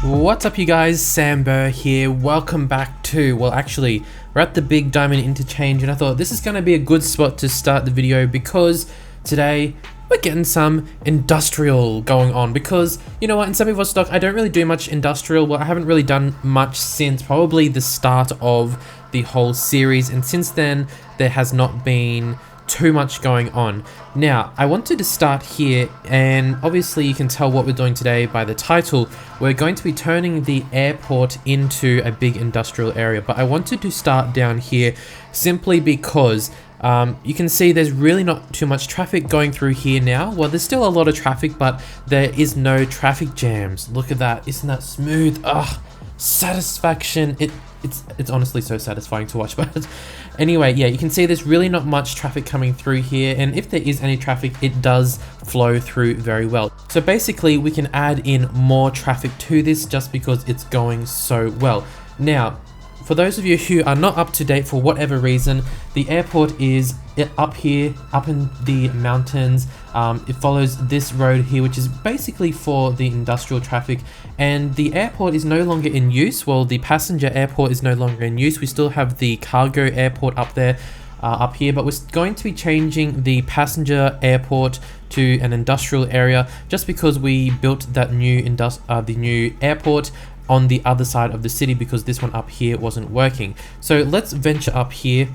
What's up you guys, Sambo here, welcome back to, well actually, we're at the big diamond interchange and I thought this is going to be a good spot to start the video because today we're getting some industrial going on because, you know what, in Samivostok I don't really do much industrial. Well, I haven't really done much since probably the start of the whole series, and since then there has not been too much going on. Now, I wanted to start here, and obviously you can tell what we're doing today by the title. We're going to be turning the airport into a big industrial area, but I wanted to start down here simply because you can see there's really not too much traffic going through here now. Well, there's still a lot of traffic, but there is no traffic jams. Look at that, isn't that smooth? Ugh, satisfaction. It's honestly so satisfying to watch. But anyway, yeah, you can see there's really not much traffic coming through here, and if there is any traffic, it does flow through very well. So basically we can add in more traffic to this just because it's going so well. Now, for those of you who are not up to date for whatever reason, the airport is up here, up in the mountains. It follows this road here, which is basically for the industrial traffic, and the airport is no longer in use. Well, the passenger airport is no longer in use. We still have the cargo airport up there, up here, but we're going to be changing the passenger airport to an industrial area just because we built that new the new airport on the other side of the city because this one up here wasn't working. So let's venture up here.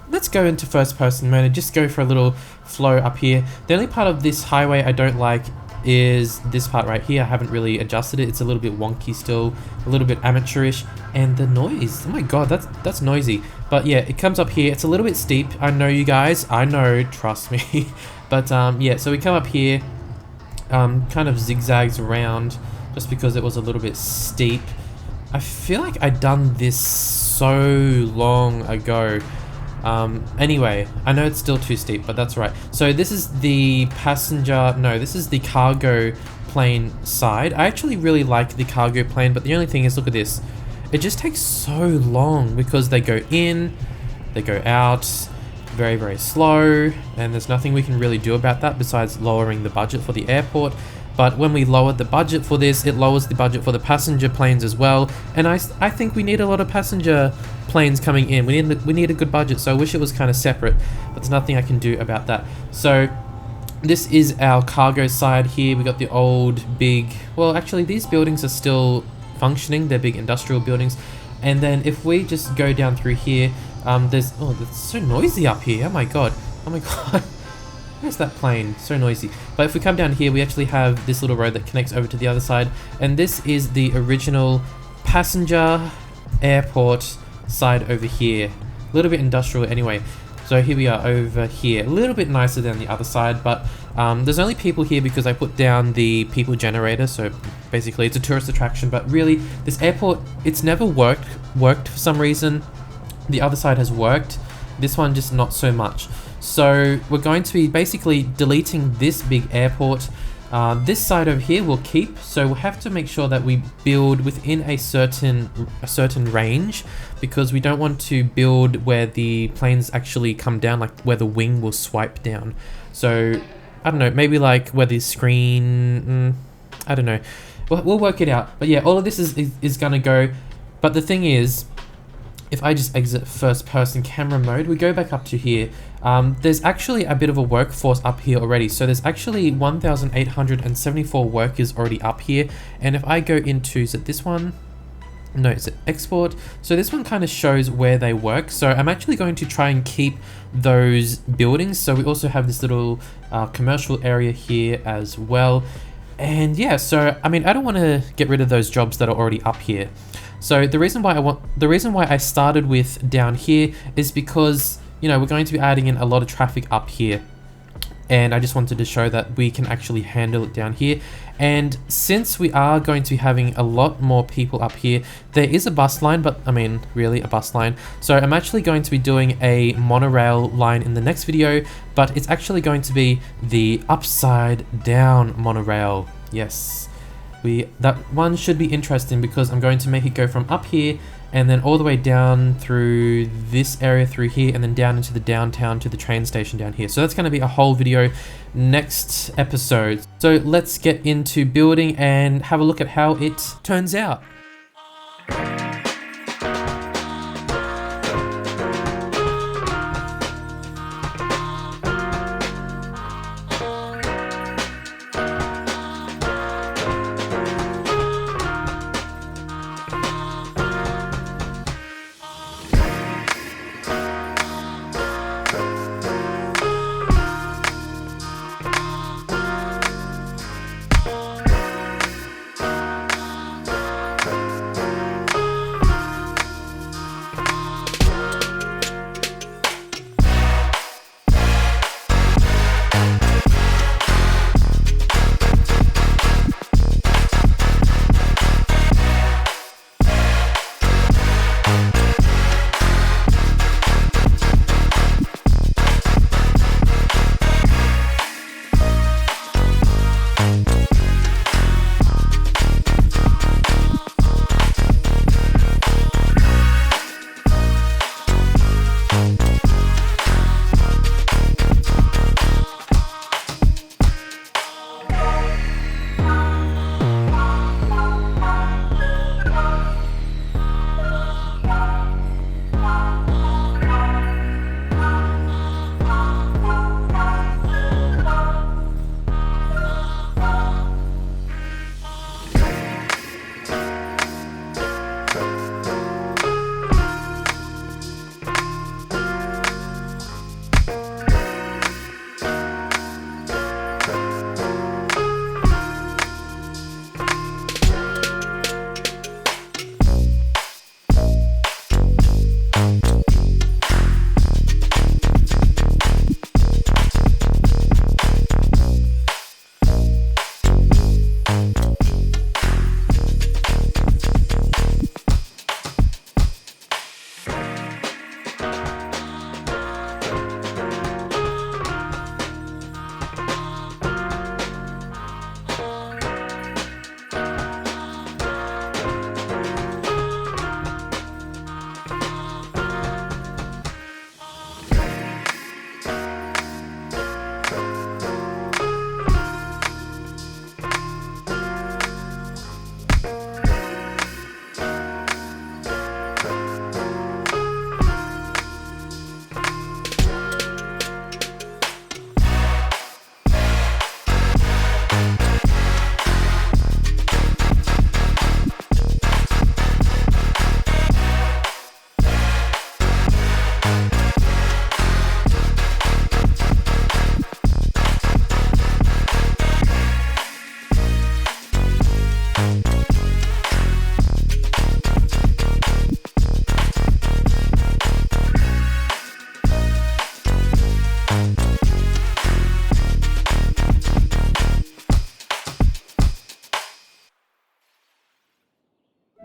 Let's go into first person mode and just go for a little flow up here. The only part of this highway I don't like is this part right here. I haven't really adjusted it. It's a little bit wonky still, a little bit amateurish, and the noise, oh my god, that's noisy. But yeah, it comes up here. It's a little bit steep. I know, you guys, I know, trust me. But yeah, so we come up here, kind of zigzags around just because it was a little bit steep. I feel like I'd done this so long ago. Anyway, I know it's still too steep, but that's right. So this is the passenger, no, this is the cargo plane side. I actually really like the cargo plane, but the only thing is, look at this. It just takes so long because they go in, they go out, very, very slow, and there's nothing we can really do about that besides lowering the budget for the airport. But when we lowered the budget for this, it lowers the budget for the passenger planes as well. And I think we need a lot of passenger planes coming in. We need a good budget, so I wish it was kind of separate, but there's nothing I can do about that. So this is our cargo side here. We got the old big, well, actually these buildings are still functioning. They're big industrial buildings. And then if we just go down through here, there's, oh, it's so noisy up here. Oh my god. Oh my god. Where's that plane? So noisy. But if we come down here, we actually have this little road that connects over to the other side. And this is the original passenger airport side over here. A little bit industrial anyway. So here we are over here. A little bit nicer than the other side, but there's only people here because I put down the people generator. So basically it's a tourist attraction, but really this airport, it's never worked for some reason. The other side has worked. This one just not so much. So we're going to be basically deleting this big airport. This side over here we'll keep, so we'll have to make sure that we build within a certain range, because we don't want to build where the planes actually come down, like where the wing will swipe down. So I don't know, maybe like where the screen, I don't know, we'll work it out. But yeah, all of this is gonna go. But the thing is, if I just exit first person camera mode, we go back up to here. There's actually a bit of a workforce up here already. So there's actually 1,874 workers already up here. And if I go into, is it this one? No, is it export? So this one kind of shows where they work. So I'm actually going to try and keep those buildings. So we also have this little commercial area here as well. And yeah, so I mean, I don't want to get rid of those jobs that are already up here. So the reason why I started with down here is because, you know, we're going to be adding in a lot of traffic up here, and I just wanted to show that we can actually handle it down here. And since we are going to be having a lot more people up here, there is a bus line, but I mean, really a bus line. So I'm actually going to be doing a monorail line in the next video, but it's actually going to be the upside down monorail. Yes. that one should be interesting because I'm going to make it go from up here and then all the way down through this area through here and then down into the downtown to the train station down here. So that's going to be a whole video next episode. So let's get into building and have a look at how it turns out.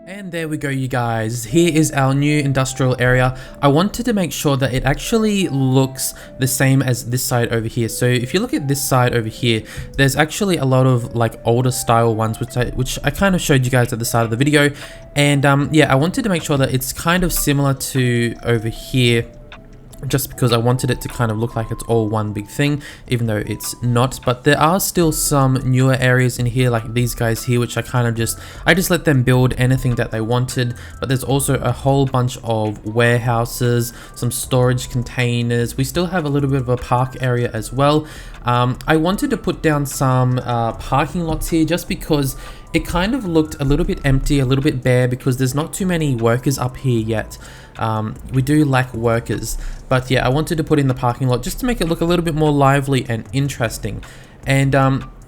And there we go, you guys. Here is our new industrial area. I wanted to make sure that it actually looks the same as this side over here. So if you look at this side over here, there's actually a lot of like older style ones, which I kind of showed you guys at the start of the video. And yeah, I wanted to make sure that it's kind of similar to over here, just because I wanted it to kind of look like it's all one big thing, even though it's not. But there are still some newer areas in here, like these guys here, which I just let them build anything that they wanted. But there's also a whole bunch of warehouses, some storage containers. We still have a little bit of a park area as well. I wanted to put down some parking lots here just because it kind of looked a little bit empty, a little bit bare, because there's not too many workers up here yet. We do lack workers, but yeah, I wanted to put in the parking lot just to make it look a little bit more lively and interesting. And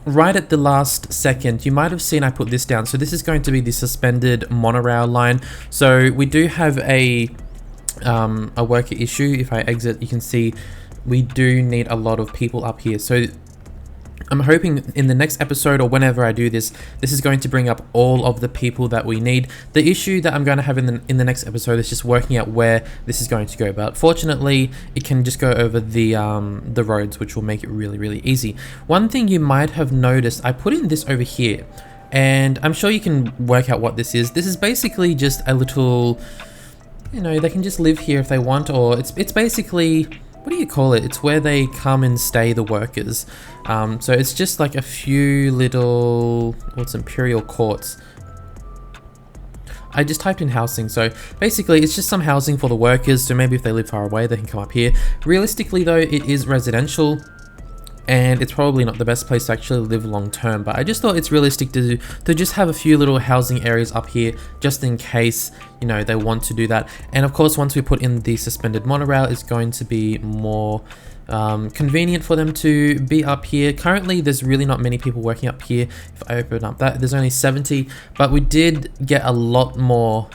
right at the last second, you might have seen I put this down. So this is going to be the suspended monorail line. So we do have a worker issue. If I exit, you can see we do need a lot of people up here. So I'm hoping in the next episode, or whenever I do this, this is going to bring up all of the people that we need. The issue that I'm going to have in the next episode is just working out where this is going to go. But fortunately, it can just go over the roads, which will make it really, really easy. One thing you might have noticed, I put in this over here. And I'm sure you can work out what this is. This is basically just a little, you know, they can just live here if they want, or it's basically, what do you call it? It's where they come and stay, the workers. So it's just like a few little, what's imperial courts. I just typed in housing, so basically it's just some housing for the workers, so maybe if they live far away they can come up here. Realistically though, it is residential, and it's probably not the best place to actually live long term, but I just thought it's realistic to just have a few little housing areas up here, just in case, you know, they want to do that. And of course, once we put in the suspended monorail, it's going to be more convenient for them to be up here. Currently, there's really not many people working up here. If I open up that, there's only 70, but we did get a lot more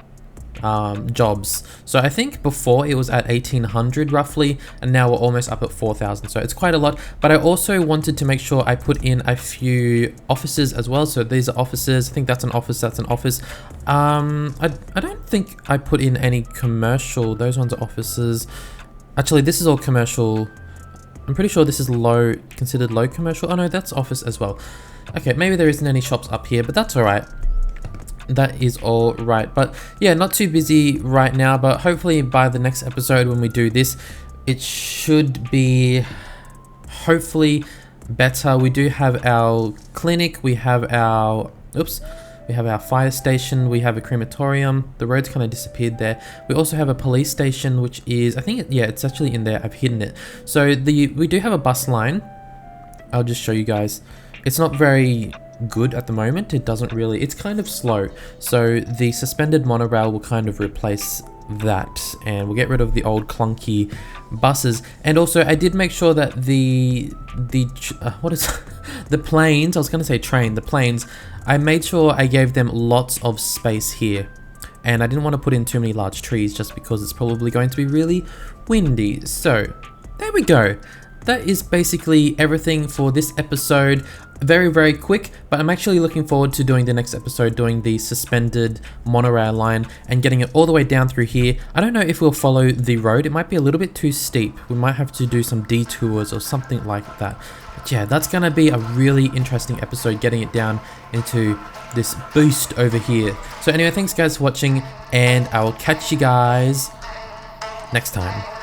jobs. So I think before it was at 1800 roughly, and now we're almost up at 4000, so it's quite a lot. But I also wanted to make sure I put in a few offices as well. So these are offices. I think that's an office, that's an office. I don't think I put in any commercial. Those ones are offices. Actually, this is all commercial. I'm pretty sure this is low, considered low commercial. Oh no, that's office as well. Okay, maybe there isn't any shops up here, but that's all right. That is all right. But yeah, not too busy right now, but hopefully by the next episode when we do this, it should be hopefully better. We do have our clinic, we have our we have our fire station, we have a crematorium. The road's kind of disappeared there. We also have a police station, which is, I think, yeah, it's actually in there. I've hidden it. So we do have a bus line. I'll just show you guys. It's not very good at the moment. It doesn't really, it's kind of slow. So the suspended monorail will kind of replace that, and we'll get rid of the old clunky buses. And also I did make sure that the planes, I was going to say train, the planes, I made sure I gave them lots of space here, and I didn't want to put in too many large trees just because it's probably going to be really windy. So there we go. That is basically everything for this episode. Very, very quick, but I'm actually looking forward to doing the next episode, doing the suspended monorail line and getting it all the way down through here. I don't know if we'll follow the road. It might be a little bit too steep. We might have to do some detours or something like that. But yeah, that's gonna be a really interesting episode, getting it down into this boost over here. So anyway, thanks guys for watching, and I will catch you guys next time.